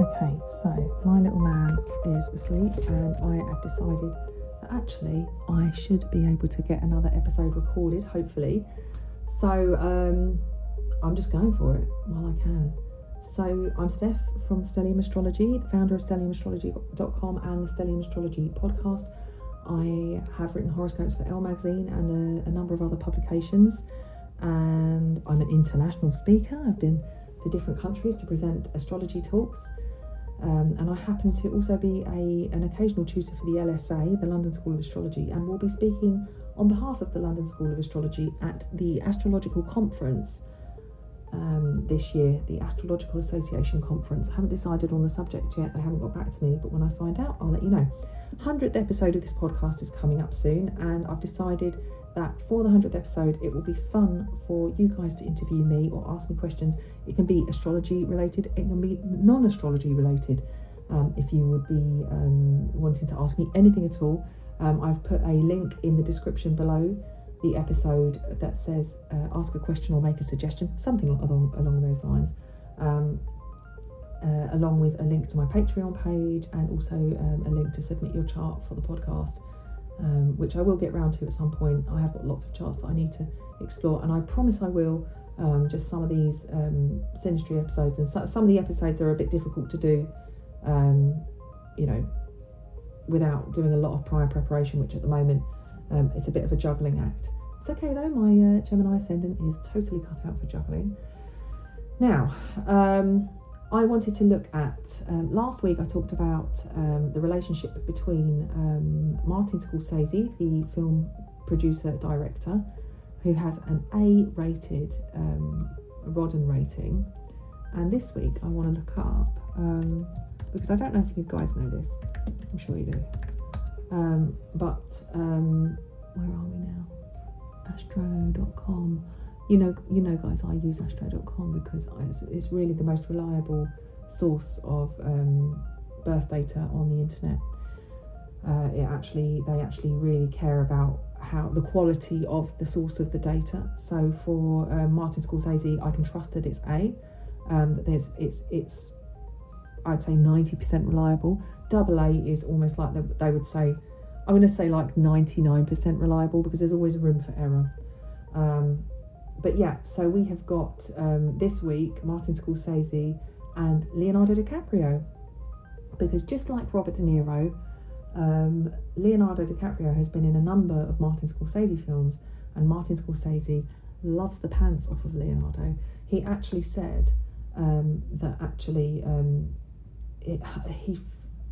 Okay, so my little man is asleep and I have decided that actually I should be able to get another episode recorded, hopefully. So I'm just going for it while I can. So I'm Steph from Stellium Astrology, the founder of StelliumAstrology.com and the Stellium Astrology podcast. I have written horoscopes for Elle magazine and a number of other publications, and I'm an international speaker. I've been to different countries to present astrology talks, and I happen to also be an occasional tutor for the LSA, the London School of Astrology, and will be speaking on behalf of the London School of Astrology at the Astrological Conference this year, the Astrological Association Conference. I haven't decided on the subject yet, they haven't got back to me, but when I find out, I'll let you know. 100th episode of this podcast is coming up soon, and I've decided that for the 100th episode, it will be fun for you guys to interview me or ask me questions. It can be astrology related, it can be non-astrology related. If you would be wanting to ask me anything at all, I've put a link in the description below the episode that says ask a question or make a suggestion, something along those lines, along with a link to my Patreon page and also a link to submit your chart for the podcast, which I will get round to at some point. I have got lots of charts that I need to explore, and I promise I will. Just some of these synastry episodes, and some of the episodes are a bit difficult to do, without doing a lot of prior preparation, which at the moment it's a bit of a juggling act. It's okay though, my Gemini ascendant is totally cut out for juggling. Now, I wanted to look at, last week I talked about the relationship between Martin Scorsese, the film producer director, who has an A-rated Rodden rating, and this week I want to look up, because I don't know if you guys know this, I'm sure you do, but where are we now? Astro.com. You know, guys, I use Astro.com because it's really the most reliable source of birth data on the internet. They actually really care about the quality of the source of the data. So for Martin Scorsese, I can trust that it's A. That it's I'd say 90% reliable. Double A is almost like they would say, I'm going to say like 99% reliable, because there's always room for error. But yeah, so we have got this week Martin Scorsese and Leonardo DiCaprio, because just like Robert De Niro, Leonardo DiCaprio has been in a number of Martin Scorsese films, and Martin Scorsese loves the pants off of Leonardo. He actually said that actually he,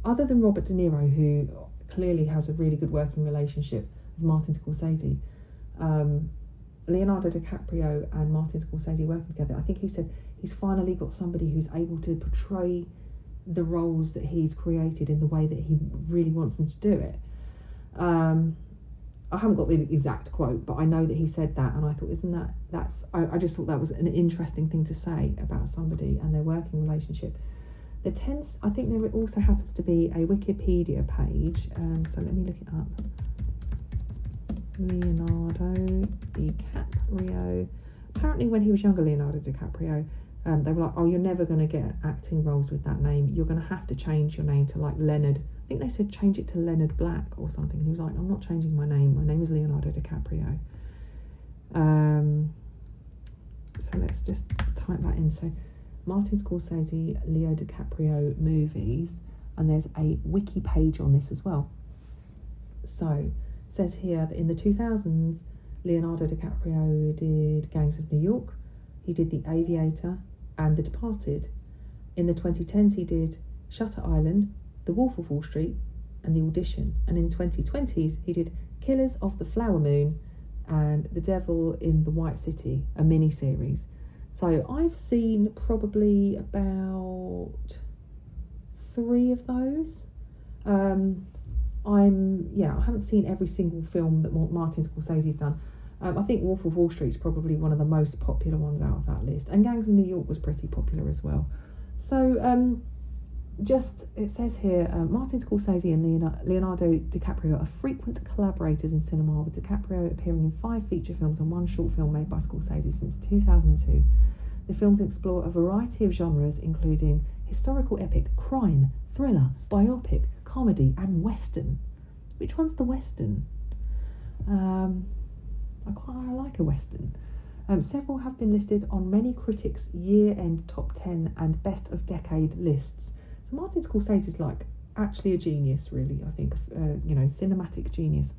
other than Robert De Niro, who clearly has a really good working relationship with Martin Scorsese, Leonardo DiCaprio and Martin Scorsese working together, I think he said he's finally got somebody who's able to portray the roles that he's created in the way that he really wants them to do it. I haven't got the exact quote, but I know that he said that, and I thought, I just thought that was an interesting thing to say about somebody and their working relationship. I think there also happens to be a Wikipedia page, so let me look it up. Leonardo DiCaprio. Apparently when he was younger, Leonardo DiCaprio, they were like, oh, you're never going to get acting roles with that name. You're going to have to change your name to like Leonard. I think they said change it to Leonard Black or something. And he was like, I'm not changing my name. My name is Leonardo DiCaprio. So let's just type that in. So Martin Scorsese, Leo DiCaprio movies, and there's a wiki page on this as well. So it says here that in the 2000s, Leonardo DiCaprio did Gangs of New York, he did The Aviator and The Departed. In the 2010s, he did Shutter Island, The Wolf of Wall Street and The Audition. And in 2020s, he did Killers of the Flower Moon and The Devil in the White City, a mini-series. So I've seen probably about 3 of those. I haven't seen every single film that Martin Scorsese's done. I think Wolf of Wall Street is probably one of the most popular ones out of that list. And Gangs of New York was pretty popular as well. So it says here, Martin Scorsese and Leonardo DiCaprio are frequent collaborators in cinema, with DiCaprio appearing in 5 feature films and 1 short film made by Scorsese since 2002. The films explore a variety of genres, including historical epic, crime, thriller, biopic, comedy, and western. Which one's the western? I like a western. Several have been listed on many critics' year-end top 10 and best of decade lists. So Martin Scorsese's actually a genius, really. I think cinematic genius.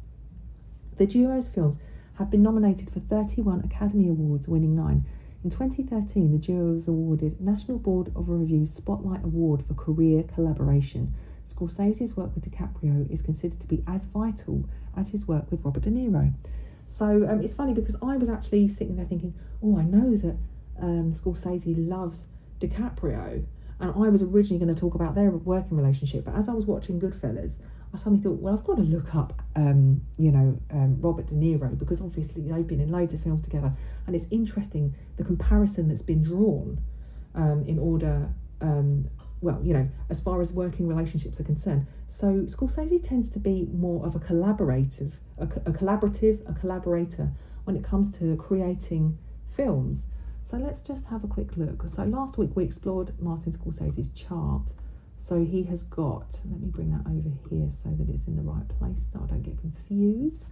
The duo's films have been nominated for 31 Academy Awards, winning 9. In 2013, the duo was awarded National Board of Review Spotlight Award for career collaboration. Scorsese's work with DiCaprio is considered to be as vital as his work with Robert De Niro. So it's funny because I was actually sitting there thinking, I know that Scorsese loves DiCaprio, and I was originally going to talk about their working relationship, but as I was watching Goodfellas, I suddenly thought, well, I've got to look up, Robert De Niro, because obviously they've been in loads of films together, and it's interesting the comparison that's been drawn in order, as far as working relationships are concerned. So Scorsese tends to be more of a collaborator when it comes to creating films. So let's just have a quick look. So last week we explored Martin Scorsese's chart. So he has got, let me bring that over here so that it's in the right place so I don't get confused.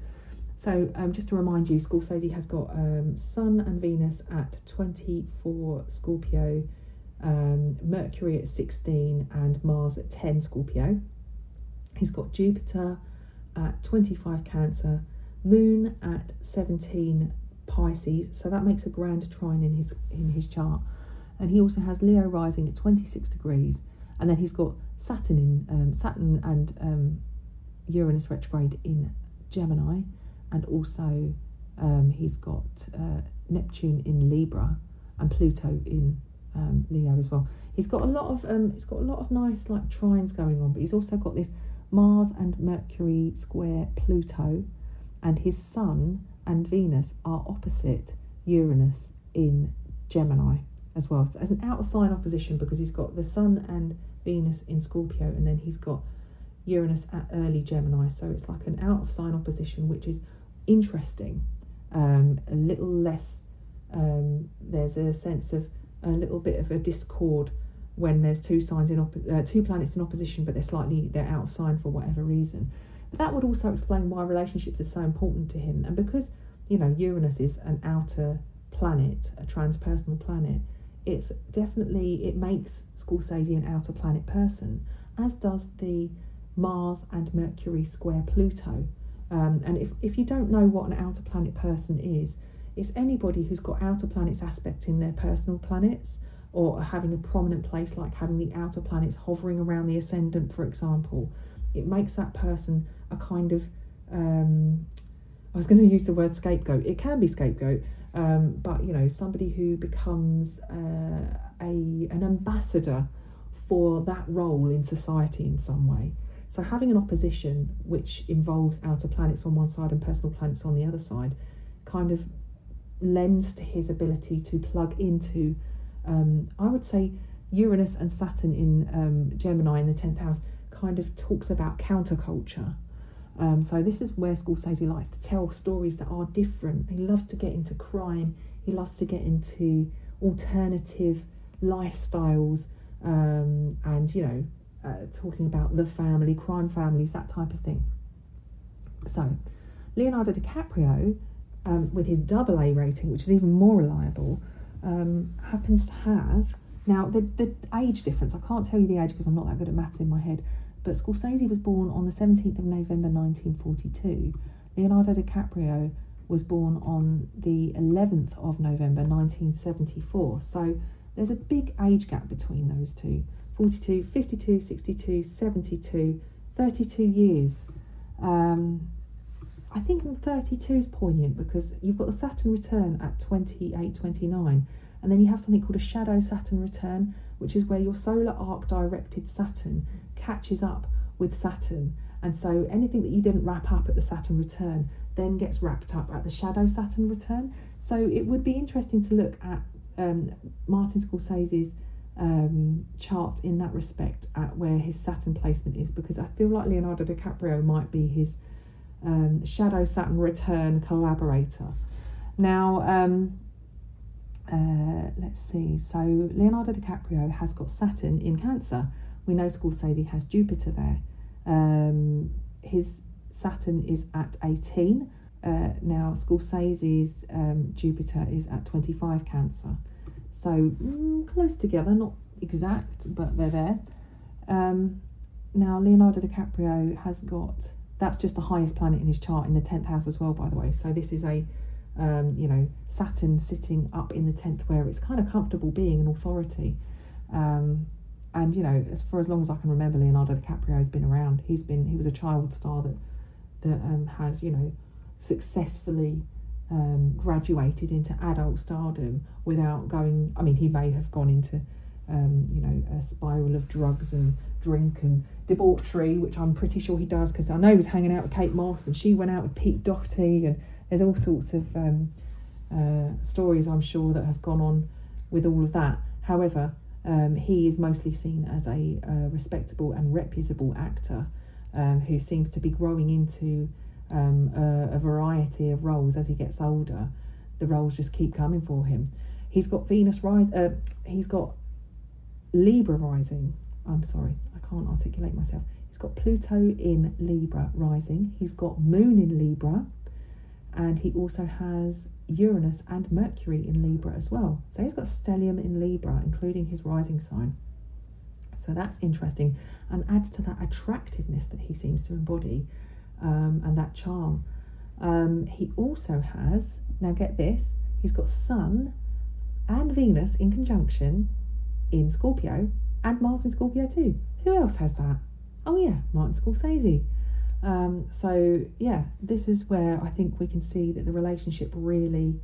So just to remind you, Scorsese has got Sun and Venus at 24 Scorpio, Mercury at 16 and Mars at 10 Scorpio. He's got Jupiter at 25 Cancer, Moon at 17 Pisces, so that makes a grand trine in his chart. And he also has Leo rising at 26 degrees, and then he's got Saturn and Uranus retrograde in Gemini, and also he's got Neptune in Libra and Pluto in Leo as well. He's got a lot of nice trines going on, but he's also got this Mars and Mercury square Pluto, and his Sun and Venus are opposite Uranus in Gemini as well. So as an outer sign opposition, because he's got the Sun and Venus in Scorpio, and then he's got Uranus at early Gemini. So it's like an out of sign opposition, which is interesting. A little less. There's a sense of a little bit of a discord when there's two planets in opposition, but they're out of sign for whatever reason. But that would also explain why relationships are so important to him. And because, Uranus is an outer planet, a transpersonal planet, it makes Scorsese an outer planet person, as does the Mars and Mercury square Pluto. And if you don't know what an outer planet person is, it's anybody who's got outer planets aspecting their personal planets, or having a prominent place, like having the outer planets hovering around the ascendant, for example. It makes that person a kind of, I was going to use the word scapegoat. It can be scapegoat, but somebody who becomes an ambassador for that role in society in some way. So having an opposition which involves outer planets on one side and personal planets on the other side kind of lends to his ability to plug into, I would say, Uranus and Saturn in Gemini in the 10th house kind of talks about counterculture. So this is where Scorsese likes to tell stories that are different. He loves to get into crime. He loves to get into alternative lifestyles, and talking about the family, crime families, that type of thing. So Leonardo DiCaprio, with his AA rating, which is even more reliable, happens to have, now the age difference, I can't tell you the age because I'm not that good at maths in my head, but Scorsese was born on the 17th of November 1942. Leonardo DiCaprio was born on the 11th of November 1974. So there's a big age gap between those two. 42, 52, 62, 72, 32 years. I think 32 is poignant because you've got the Saturn return at 28, 29, and then you have something called a shadow Saturn return, which is where your solar arc directed Saturn catches up with Saturn, and so anything that you didn't wrap up at the Saturn return then gets wrapped up at the shadow Saturn return. So it would be interesting to look at Martin Scorsese's chart in that respect, at where his Saturn placement is, because I feel like Leonardo DiCaprio might be his shadow Saturn return collaborator. Now let's see. So Leonardo DiCaprio has got Saturn in Cancer. We know Scorsese has Jupiter there. His Saturn is at 18. Now Scorsese's Jupiter is at 25 Cancer. So close together, not exact, but they're there. Now Leonardo DiCaprio has got, that's just the highest planet in his chart in the 10th house as well, by the way. So this is a Saturn sitting up in the 10th, where it's kind of comfortable being an authority. And for as long as I can remember, Leonardo DiCaprio has been around. He was a child star that has successfully graduated into adult stardom without going. I mean, he may have gone into a spiral of drugs and drink and debauchery, which I'm pretty sure he does, because I know he was hanging out with Kate Moss and she went out with Pete Doherty, and there's all sorts of stories, I'm sure, that have gone on with all of that. However, he is mostly seen as a respectable and reputable actor who seems to be growing into a variety of roles as he gets older. The roles just keep coming for him. He's got he's got Libra rising. I'm sorry, I can't articulate myself. He's got Pluto in Libra rising. He's got Moon in Libra. And he also has Uranus and Mercury in Libra as well. So he's got Stellium in Libra, including his rising sign. So that's interesting, and adds to that attractiveness that he seems to embody, and that charm. He also has, now get this, he's got Sun and Venus in conjunction in Scorpio, and Mars in Scorpio too. Who else has that? Oh yeah, Martin Scorsese. So yeah, this is where I think we can see that the relationship really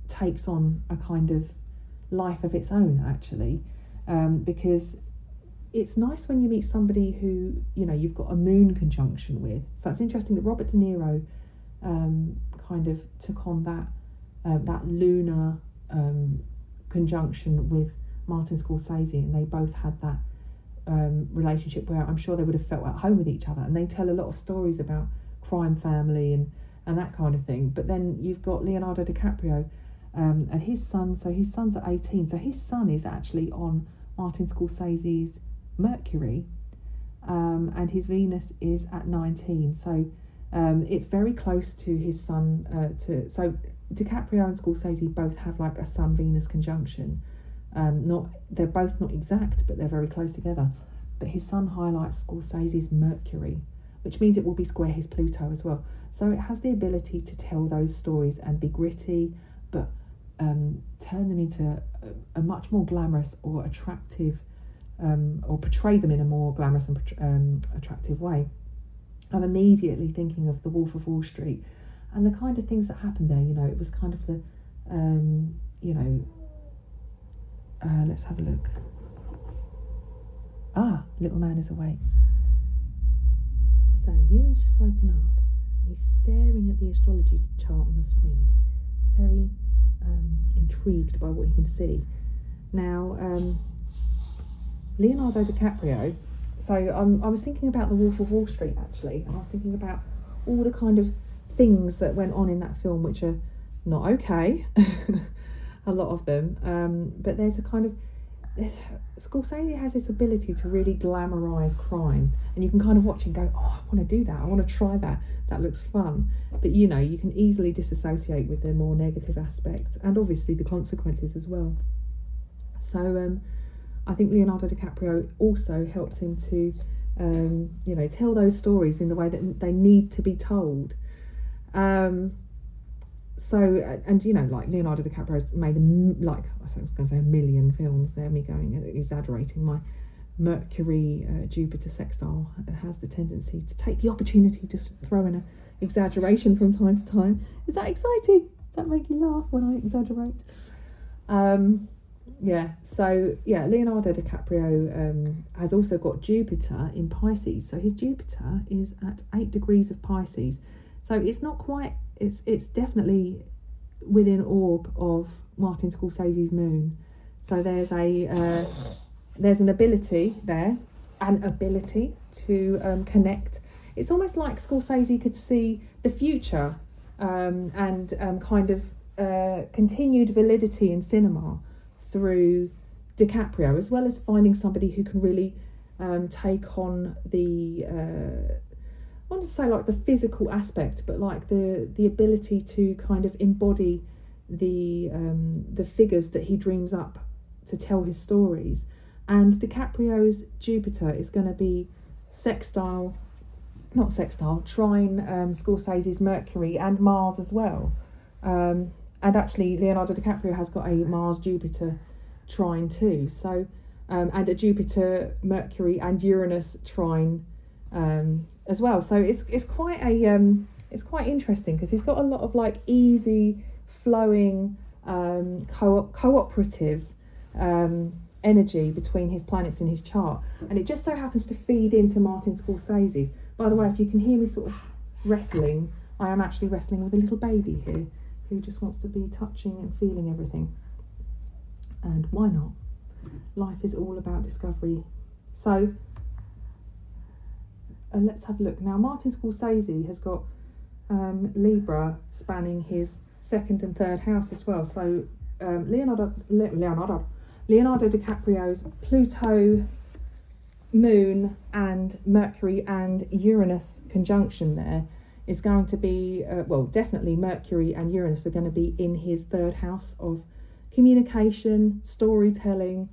takes on a kind of life of its own, actually, because it's nice when you meet somebody who you've got a moon conjunction with. So it's interesting that Robert De Niro kind of took on that lunar conjunction with Martin Scorsese, and they both had that relationship where I'm sure they would have felt at home with each other, and they tell a lot of stories about crime family and that kind of thing. But then you've got Leonardo DiCaprio and his son, so his son's at 18, so his son is actually on Martin Scorsese's Mercury, and his Venus is at 19, so it's very close to his son. So DiCaprio and Scorsese both have like a Sun-Venus conjunction. They're both not exact, but they're very close together. But his sun highlights Scorsese's Mercury, which means it will be square his Pluto as well. So it has the ability to tell those stories and be gritty, but turn them into a much more glamorous or attractive, or portray them in a more glamorous and attractive way. I'm immediately thinking of The Wolf of Wall Street and the kind of things that happened there. It was kind of the, let's have a look. Little man is awake. So Ewan's just woken up and he's staring at the astrology chart on the screen, very intrigued by what he can see. Now, Leonardo DiCaprio, so I was thinking about The Wolf of Wall Street, actually, and I was thinking about all the kind of things that went on in that film, which are not okay, a lot of them, but there's a kind of, Scorsese has this ability to really glamorise crime, and you can kind of watch and go, I want to do that, I want to try that looks fun, but you can easily disassociate with the more negative aspects, and obviously the consequences as well. So I think Leonardo DiCaprio also helps him to tell those stories in the way that they need to be told. So, and like Leonardo DiCaprio's made I was going to say a million films there, me exaggerating. My Mercury Jupiter sextile has the tendency to take the opportunity to throw in an exaggeration from time to time. Is that exciting? Does that make you laugh when I exaggerate? Leonardo DiCaprio has also got Jupiter in Pisces. So his Jupiter is at 8 degrees of Pisces. So it's not quite, it's definitely within orb of Martin Scorsese's moon. So there's an ability there, to connect. It's almost like Scorsese could see the future and kind of continued validity in cinema through DiCaprio, as well as finding somebody who can really take on the I want to say like the physical aspect, but like the ability to kind of embody the figures that he dreams up to tell his stories. And DiCaprio's Jupiter is going to be trine Scorsese's Mercury and Mars as well. And actually Leonardo DiCaprio has got a Mars-Jupiter trine too. So and a Jupiter, Mercury and Uranus trine as well. So it's quite interesting because he's got a lot of like easy flowing cooperative energy between his planets in his chart, and it just so happens to feed into Martin Scorsese's. By the way, if you can hear me sort of wrestling, I am actually wrestling with a little baby here who just wants to be touching and feeling everything. And why not? Life is all about discovery. So let's have a look. Now, Martin Scorsese has got Libra spanning his second and third house as well. So Leonardo DiCaprio's Pluto, Moon and Mercury and Uranus conjunction there is going to be, definitely Mercury and Uranus are going to be in his third house of communication, storytelling,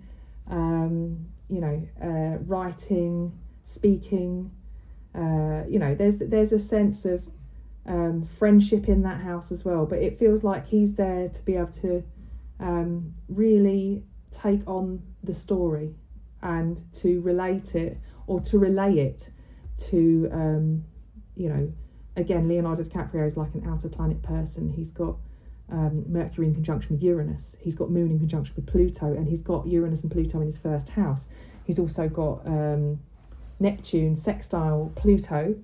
writing, speaking. There's a sense of friendship in that house as well, but it feels like he's there to be able to really take on the story and to relate it or to relay it to again, Leonardo DiCaprio is like an outer planet person. He's got Mercury in conjunction with Uranus, he's got Moon in conjunction with Pluto, and he's got Uranus and Pluto in his first house. He's also got Neptune sextile Pluto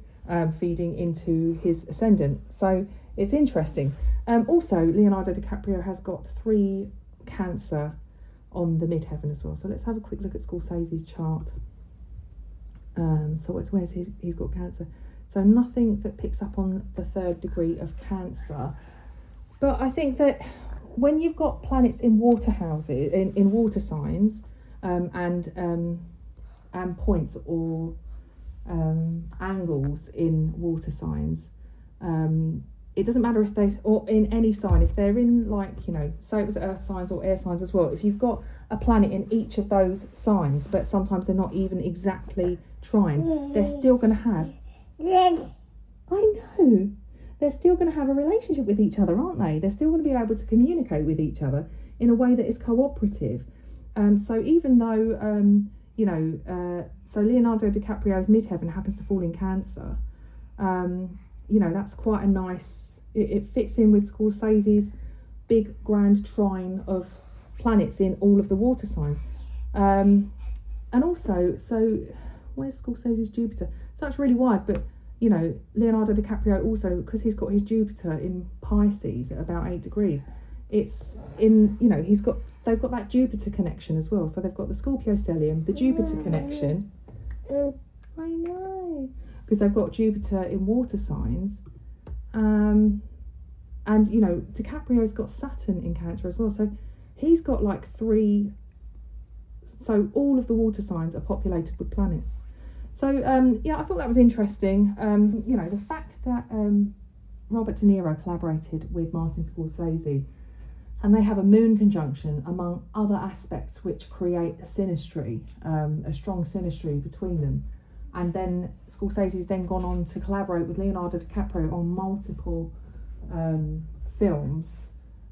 feeding into his ascendant. So it's interesting. Also, Leonardo DiCaprio has got 3 Cancer on the midheaven as well. So let's have a quick look at Scorsese's chart. Where's he's got Cancer. So nothing that picks up on the 3rd degree of Cancer. But I think that when you've got planets in water houses, in water signs, and points or angles in water signs, it doesn't matter if or in any sign, if they're in say it was earth signs or air signs as well, if you've got a planet in each of those signs, but sometimes they're not even exactly trine, they're still going to have, they're still going to have a relationship with each other, aren't they? They're still going to be able to communicate with each other in a way that is cooperative. So even though, so Leonardo DiCaprio's midheaven happens to fall in Cancer, that's quite a nice, it fits in with Scorsese's big grand trine of planets in all of the water signs. And also, so where's Scorsese's Jupiter? So it's really wide, but Leonardo DiCaprio also, because he's got his Jupiter in Pisces at about 8 degrees, it's in, they've got that Jupiter connection as well. So they've got the Scorpio stellium, the Jupiter connection. I know. Because they've got Jupiter in water signs. And, DiCaprio's got Saturn in Cancer as well. So he's got like 3, so all of the water signs are populated with planets. So, I thought that was interesting. The fact that Robert De Niro collaborated with Martin Scorsese, and they have a moon conjunction among other aspects which create a synastry, a strong synastry between them. And then Scorsese's then gone on to collaborate with Leonardo DiCaprio on multiple films.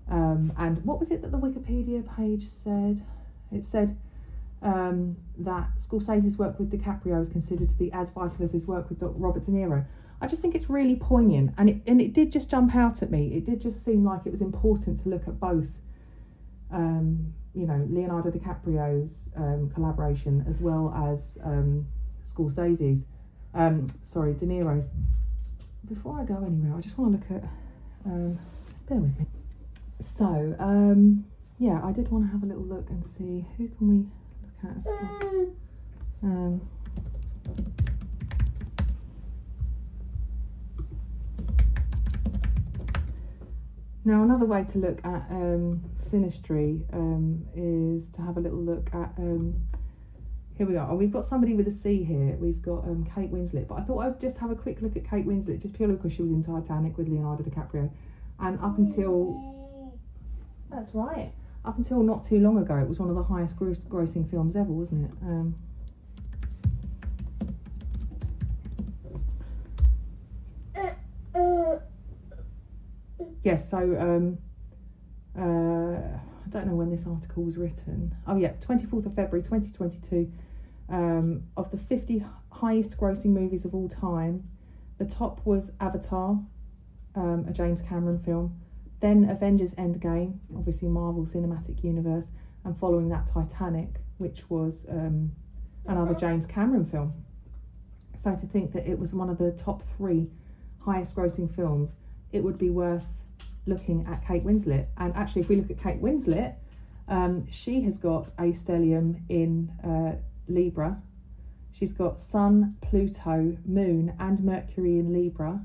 And what was it that the Wikipedia page said? It said that Scorsese's work with DiCaprio is considered to be as vital as his work with Robert De Niro. I just think it's really poignant, and it did just jump out at me. It did just seem like it was important to look at both, Leonardo DiCaprio's collaboration as well as Scorsese's, De Niro's. Before I go anywhere, I just want to look at, bear with me. So, I did want to have a little look and see who can we look at as well. Now, another way to look at synastry is to have a little look at, here we are. Oh, we've got somebody with a C here. We've got Kate Winslet. But I thought I'd just have a quick look at Kate Winslet, just purely because she was in Titanic with Leonardo DiCaprio. And up until, that's right, up until not too long ago, it was one of the highest grossing films ever, wasn't it? Yes, so I don't know when this article was written. Oh yeah, 24th of February 2022. Of the 50 highest grossing movies of all time, the top was Avatar, a James Cameron film, then Avengers Endgame, obviously Marvel Cinematic Universe, and following that Titanic, which was another James Cameron film. So to think that it was one of the top 3 highest grossing films, it would be worth looking at Kate Winslet. And actually, if we look at Kate Winslet, she has got a stellium in Libra. She's got Sun, Pluto, Moon and Mercury in Libra.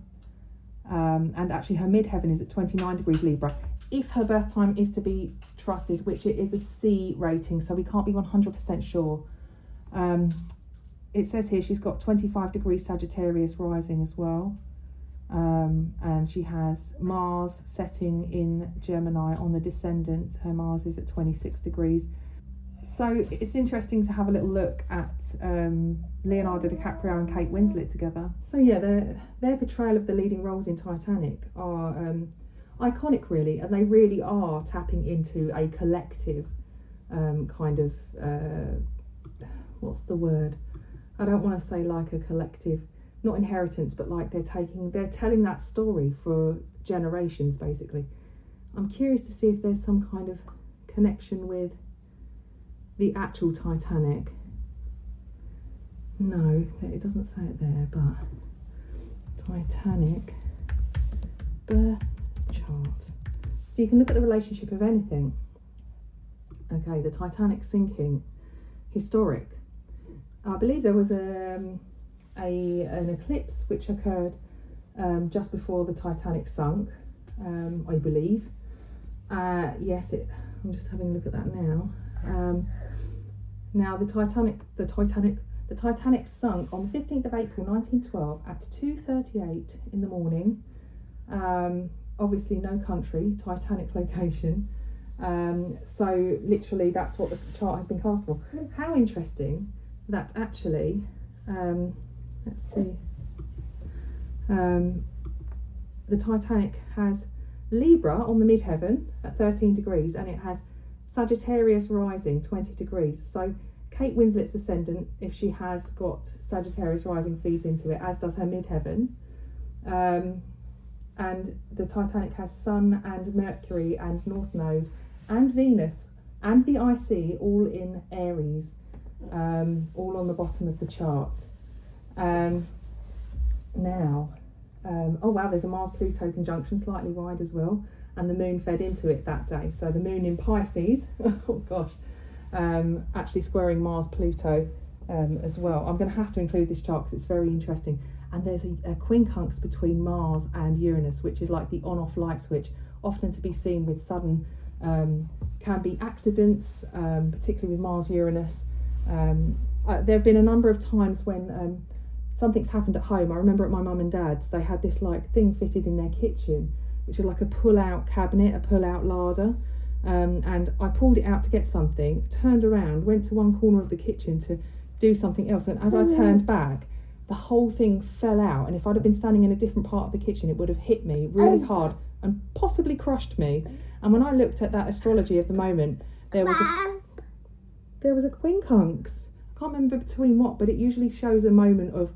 And actually her midheaven is at 29 degrees Libra. If her birth time is to be trusted, which it is a C rating, so we can't be 100% sure. It says here she's got 25 degrees Sagittarius rising as well. And she has Mars setting in Gemini on the descendant. Her Mars is at 26 degrees. So it's interesting to have a little look at Leonardo DiCaprio and Kate Winslet together. So yeah, their portrayal of the leading roles in Titanic are iconic really, and they really are tapping into a collective kind of, what's the word? I don't want to say like a collective, not inheritance, but like they're telling that story for generations basically. I'm curious to see if there's some kind of connection with the actual Titanic. No, it doesn't say it there, but Titanic birth chart. So you can look at the relationship of anything. Okay, the Titanic sinking, historic. I believe there was an eclipse which occurred just before the Titanic sunk, I believe. Yes, I'm just having a look at that now. Now the Titanic sunk on the 15th of April 1912 at 2:38 in the morning. Obviously no country, Titanic location. So literally that's what the chart has been cast for. How interesting that actually, let's see, the Titanic has Libra on the midheaven at 13 degrees and it has Sagittarius rising 20 degrees. So Kate Winslet's ascendant, if she has got Sagittarius rising, feeds into it, as does her midheaven. And the Titanic has Sun and Mercury and North Node and Venus and the IC all in Aries, all on the bottom of the chart. Now, oh wow, there's a Mars-Pluto conjunction, slightly wide as well, and the moon fed into it that day. So the moon in Pisces, oh gosh, actually squaring Mars-Pluto as well. I'm going to have to include this chart because it's very interesting. And there's a quincunx between Mars and Uranus, which is like the on-off light switch, often to be seen with sudden, can be accidents, particularly with Mars-Uranus. There have been a number of times when something's happened at home. I remember at my mum and dad's, they had this like thing fitted in their kitchen, which is like a pull-out cabinet, a pull-out larder. And I pulled it out to get something, turned around, went to one corner of the kitchen to do something else. And as I turned back, the whole thing fell out. And if I'd have been standing in a different part of the kitchen, it would have hit me really hard and possibly crushed me. And when I looked at that astrology of the moment, there was a quincunx. I can't remember between what, but it usually shows a moment of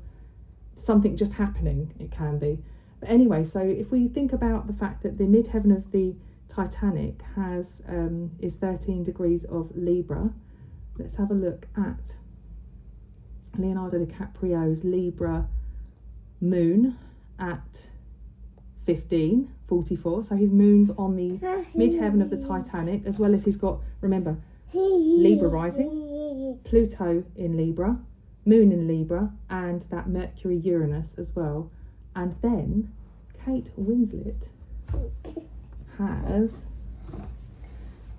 something just happening. It can be. But anyway, so if we think about the fact that the midheaven of the Titanic has is 13 degrees of Libra, let's have a look at Leonardo DiCaprio's Libra moon at 15:44. So his moon's on the midheaven of the Titanic, as well as he's got, remember, Libra rising, Pluto in Libra, moon in Libra, and that Mercury Uranus as well. And then Kate Winslet has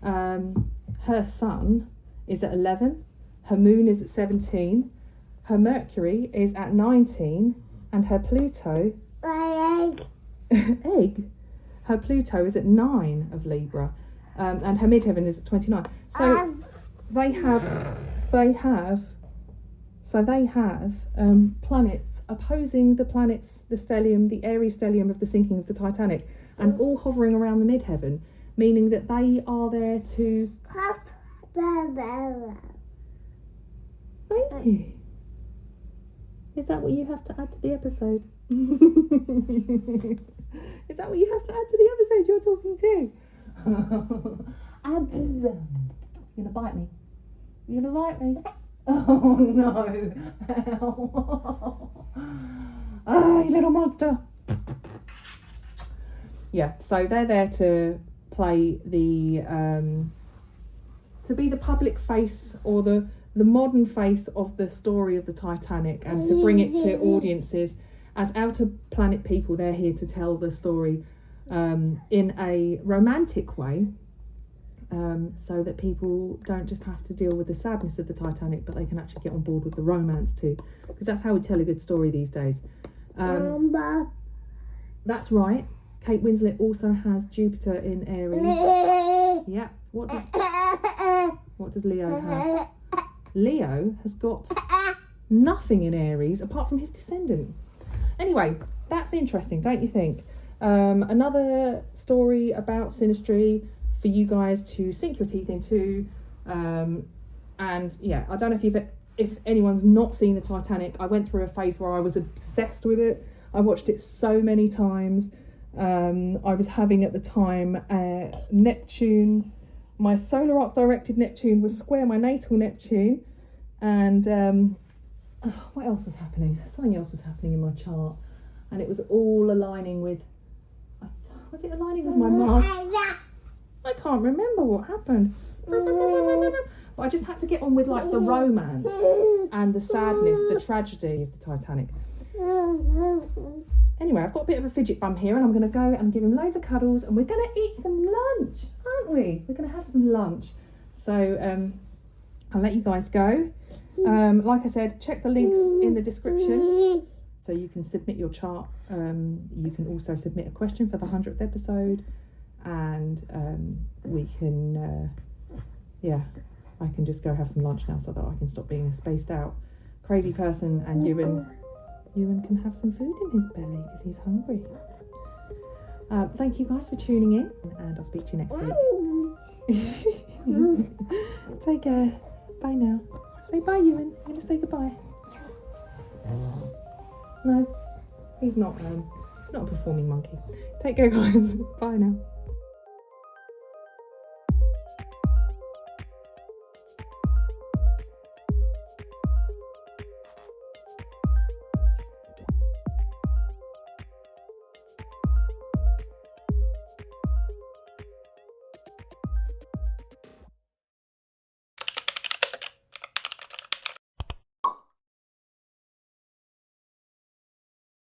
her sun is at 11, her moon is at 17, her Mercury is at 19, and her Pluto egg. Her Pluto is at 9 of Libra, and her midheaven is at 29. So they have planets opposing the planets, the stellium, the Aries stellium of the sinking of the Titanic, and all hovering around the midheaven, meaning that they are there to... Thank you. Is that what you have to add to the episode? Is that what you have to add to the episode you're talking to? You're going to bite me? You're going to bite me? Oh no. Ah, you little monster. Yeah, so they're there to play the to be the public face, or the modern face of the story of the Titanic, and to bring it to audiences. As outer planet people, they're here to tell the story in a romantic way, so that people don't just have to deal with the sadness of the Titanic, but they can actually get on board with the romance too, because that's how we tell a good story these days. That's right. Kate Winslet also has Jupiter in Aries. Yeah. What does Leo have? Leo has got nothing in Aries apart from his descendant. Anyway, that's interesting, don't you think? Another story about synastry for you guys to sink your teeth into. And yeah, I don't know if anyone's not seen the Titanic. I went through a phase where I was obsessed with it. I watched it so many times. I was having at the time Neptune. My solar arc directed Neptune was square my natal Neptune. And what else was happening? Something else was happening in my chart. And it was all aligning with... Was it aligning with my Mars? I can't remember what happened. But I just had to get on with like the romance and the sadness, the tragedy of the Titanic. Anyway, I've got a bit of a fidget bum here, and I'm going to go and give him loads of cuddles, and we're going to eat some lunch, aren't we? We're going to have some lunch. So I'll let you guys go. Like I said, check the links in the description so you can submit your chart. You can also submit a question for the 100th episode, and we can, I can just go have some lunch now so that I can stop being a spaced out crazy person, and Ewan can have some food in his belly because he's hungry. Thank you guys for tuning in, and I'll speak to you next week. Take care. Bye now. Say bye, Ewan. You're going to say goodbye? No, he's not a performing monkey. Take care, guys. Bye now.